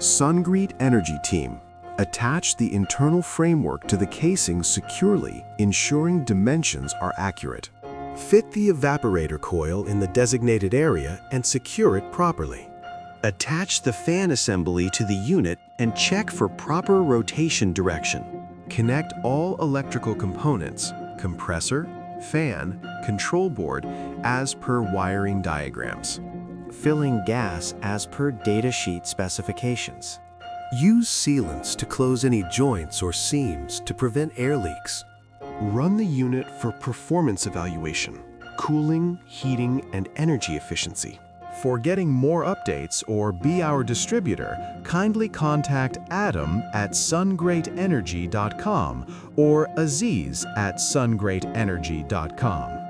SunGreat Energy Team. Attach the internal framework to the casing securely, ensuring dimensions are accurate. Fit the evaporator coil in the designated area and secure it properly. Attach the fan assembly to the unit and check for proper rotation direction. Connect all electrical components, compressor, fan, control board, as per wiring diagrams. Filling gas as per datasheet specifications. Use sealants to close any joints or seams to prevent air leaks. Run the unit for performance evaluation, cooling, heating, and energy efficiency. For getting more updates or be our distributor, kindly contact Adam at sungreatenergy.com or Aziz at sungreatenergy.com.